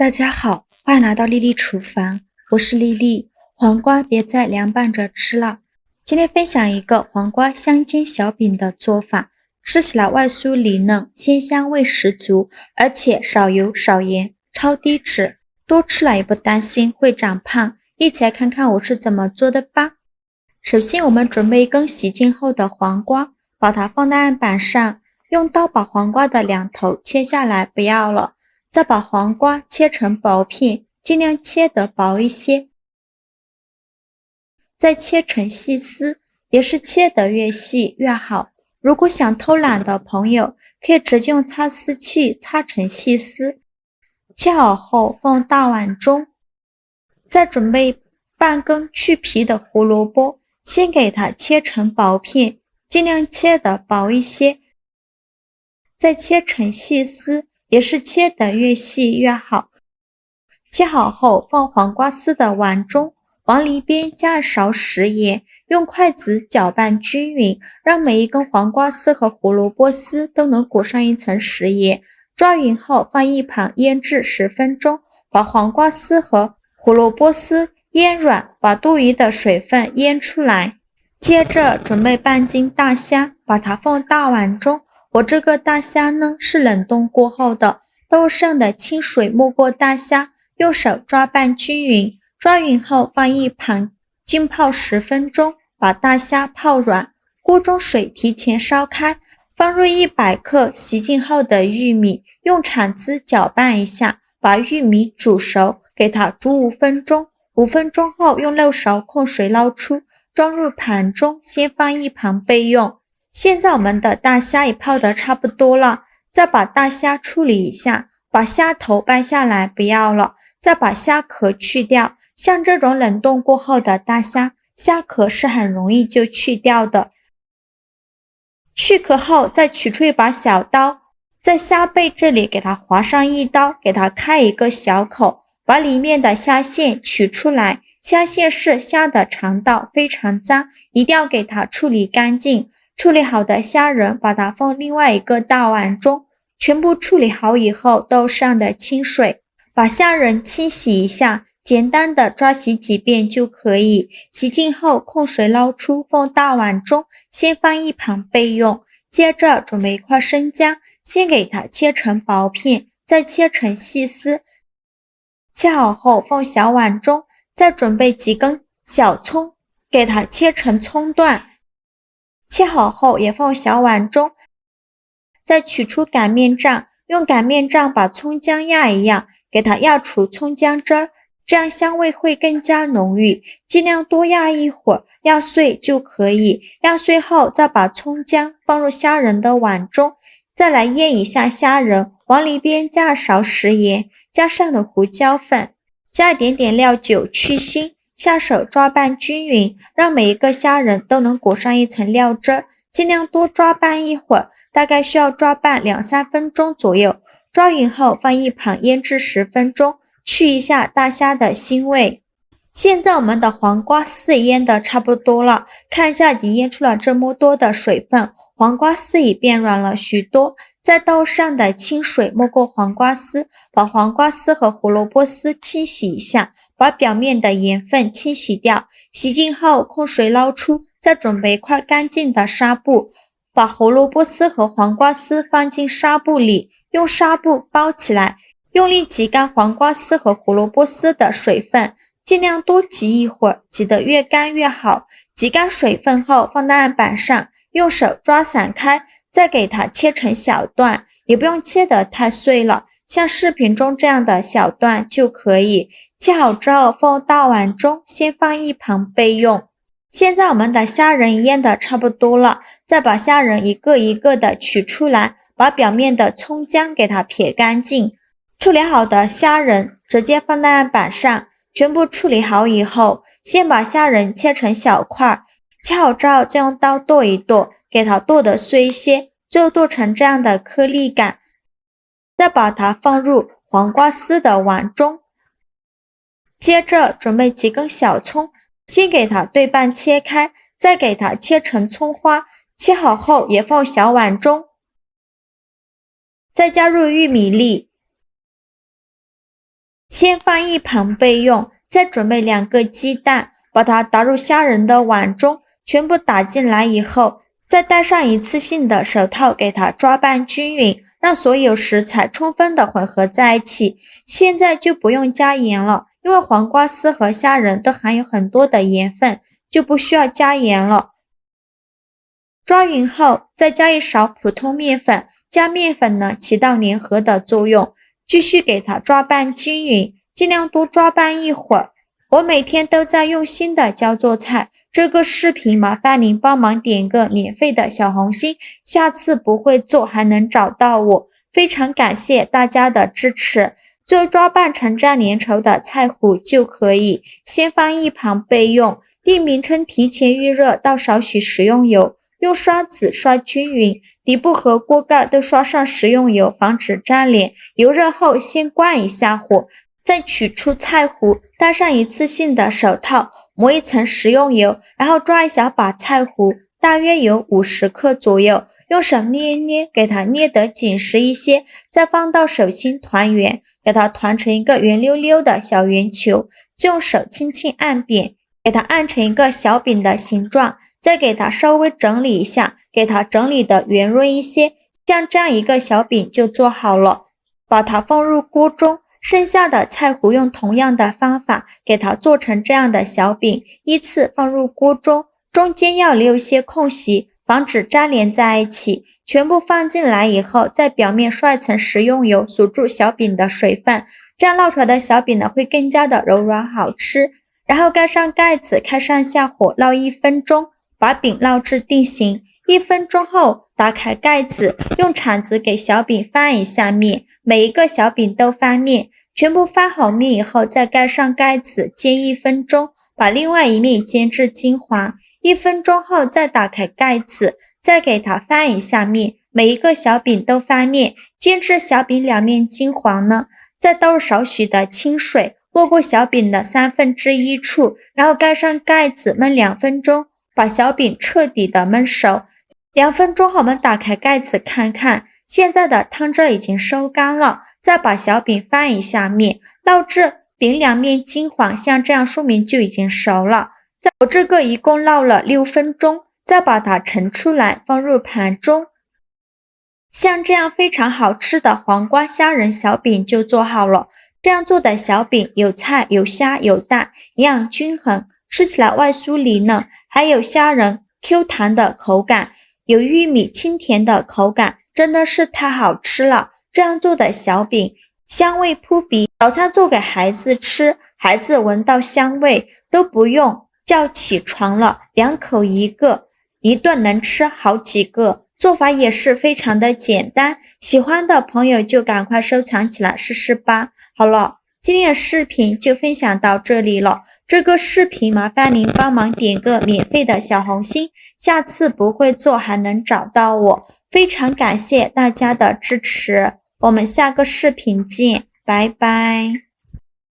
大家好，欢迎来到丽丽厨房，我是丽丽。黄瓜别再凉拌着吃了。今天分享一个黄瓜香煎小饼的做法，吃起来外酥里嫩，鲜香味十足，而且少油少盐，超低脂，多吃了也不担心会长胖。一起来看看我是怎么做的吧。首先我们准备一根洗净后的黄瓜，把它放在案板上，用刀把黄瓜的两头切下来，不要了。再把黄瓜切成薄片，尽量切得薄一些，再切成细丝，也是切得越细越好。如果想偷懒的朋友，可以直接用擦丝器擦成细丝。切好后放大碗中，再准备半根去皮的胡萝卜，先给它切成薄片，尽量切得薄一些，再切成细丝，也是切得越细越好。切好后放黄瓜丝的碗中，往里边加一勺食盐，用筷子搅拌均匀，让每一根黄瓜丝和胡萝卜丝都能裹上一层食盐。抓匀后放一旁腌制10分钟，把黄瓜丝和胡萝卜丝腌软，把多余的水分腌出来。接着准备半斤大虾，把它放大碗中。我这个大虾呢是冷冻过后的，豆剩的清水没过大虾，用手抓拌均匀，抓匀后放一旁浸泡10分钟，把大虾泡软。锅中水提前烧开，放入100克洗净后的玉米，用铲子搅拌一下，把玉米煮熟，给它煮5分钟。5分钟后用漏勺控水捞出，装入盘中，先放一旁备用。现在我们的大虾也泡得差不多了，再把大虾处理一下，把虾头掰下来不要了，再把虾壳去掉。像这种冷冻过后的大虾，虾壳是很容易就去掉的。去壳后再取出一把小刀，在虾背这里给它划上一刀，给它开一个小口，把里面的虾线取出来。虾线是虾的肠道，非常脏，一定要给它处理干净。处理好的虾仁把它放另外一个大碗中，全部处理好以后倒上的清水，把虾仁清洗一下，简单的抓洗几遍就可以。洗净后控水捞出，放大碗中，先放一旁备用。接着准备一块生姜，先给它切成薄片，再切成细丝。切好后放小碗中，再准备几根小葱，给它切成葱段。切好后也放小碗中，再取出擀面杖，用擀面杖把葱姜压一压，给它压出葱姜汁儿，这样香味会更加浓郁。尽量多压一会儿，压碎就可以。压碎后再把葱姜放入虾仁的碗中，再来腌一下虾仁，往里边加勺食盐，加上了胡椒粉，加一点点料酒去腥。下手抓拌均匀，让每一个虾仁都能裹上一层料汁儿，尽量多抓拌一会儿，大概需要抓拌2-3分钟左右。抓匀后放一旁腌制10分钟，去一下大虾的腥味。现在我们的黄瓜丝腌的差不多了，看一下已经腌出了这么多的水分，黄瓜丝已变软了许多。再倒上的清水没过黄瓜丝，把黄瓜丝和胡萝卜丝清洗一下，把表面的盐分清洗掉。洗净后控水捞出，再准备一块干净的纱布，把胡萝卜丝和黄瓜丝放进纱布里，用纱布包起来，用力挤干黄瓜丝和胡萝卜丝的水分，尽量多挤一会儿，挤得越干越好。挤干水分后放在案板上，用手抓散开，再给它切成小段，也不用切得太碎了，像视频中这样的小段就可以。切好之后放大碗中，先放一旁备用。现在我们的虾仁腌的差不多了，再把虾仁一个一个的取出来，把表面的葱姜给它撇干净。处理好的虾仁直接放在案板上，全部处理好以后，先把虾仁切成小块，切好之后再用刀剁一剁，给它剁得碎一些，最后剁成这样的颗粒感。再把它放入黄瓜丝的碗中。接着准备几根小葱，先给它对半切开，再给它切成葱花，切好后也放小碗中。再加入玉米粒，先放一旁备用，再准备2个鸡蛋，把它打入虾仁的碗中，全部打进来以后，再戴上一次性的手套给它抓拌均匀，让所有食材充分的混合在一起。现在就不用加盐了，因为黄瓜丝和虾仁都含有很多的盐分，就不需要加盐了。抓匀后，再加一勺普通面粉，将面粉呢起到粘合的作用，继续给它抓拌均匀，尽量多抓拌一会儿。我每天都在用心的教做菜，这个视频麻烦您帮忙点个免费的小红心，下次不会做还能找到我。非常感谢大家的支持。做抓拌成这样粘稠的菜糊就可以，先放一旁备用。令名称提前预热，倒少许食用油，用刷子刷均匀，底部和锅盖都刷上食用油，防止粘连。油热后先关一下火，再取出菜糊，戴上一次性的手套，抹一层食用油，然后抓一小把菜糊，大约有50克左右，用手捏一捏，给它捏得紧实一些，再放到手心团圆，给它团成一个圆溜溜的小圆球，就用手轻轻按扁，给它按成一个小饼的形状，再给它稍微整理一下，给它整理的圆润一些，像这样一个小饼就做好了。把它放入锅中，剩下的菜糊用同样的方法给它做成这样的小饼，依次放入锅中，中间要留一些空隙，防止粘连在一起。全部放进来以后，在表面刷一层食用油，锁住小饼的水分，这样烙出来的小饼呢会更加的柔软好吃。然后盖上盖子，开上下火烙1分钟，把饼烙至定型。1分钟后打开盖子，用铲子给小饼翻一下面，每一个小饼都翻面。全部翻好面以后，再盖上盖子煎1分钟，把另外一面煎至金黄。1分钟后再打开盖子，再给它翻一下面，每一个小饼都翻面，煎至小饼两面金黄呢，再倒入少许的清水，没过小饼的1/3处，然后盖上盖子焖2分钟，把小饼彻底的焖熟。2分钟后我们打开盖子看看，现在的汤汁已经收干了，再把小饼翻一下面，烙至饼两面金黄，像这样说明就已经熟了。我这个一共烙了6分钟，再把它盛出来放入盘中。像这样非常好吃的黄瓜虾仁小饼就做好了。这样做的小饼有菜有虾有蛋，营养均衡，吃起来外酥里嫩，还有虾仁 Q 弹的口感，有玉米清甜的口感，真的是太好吃了。这样做的小饼香味扑鼻，早餐做给孩子吃，孩子闻到香味都不用叫起床了，2口一个，一顿能吃好几个。做法也是非常的简单，喜欢的朋友就赶快收藏起来试试吧。好了，今天的视频就分享到这里了。这个视频麻烦您帮忙点个免费的小红心，下次不会做还能找到我。非常感谢大家的支持，我们下个视频见，拜拜。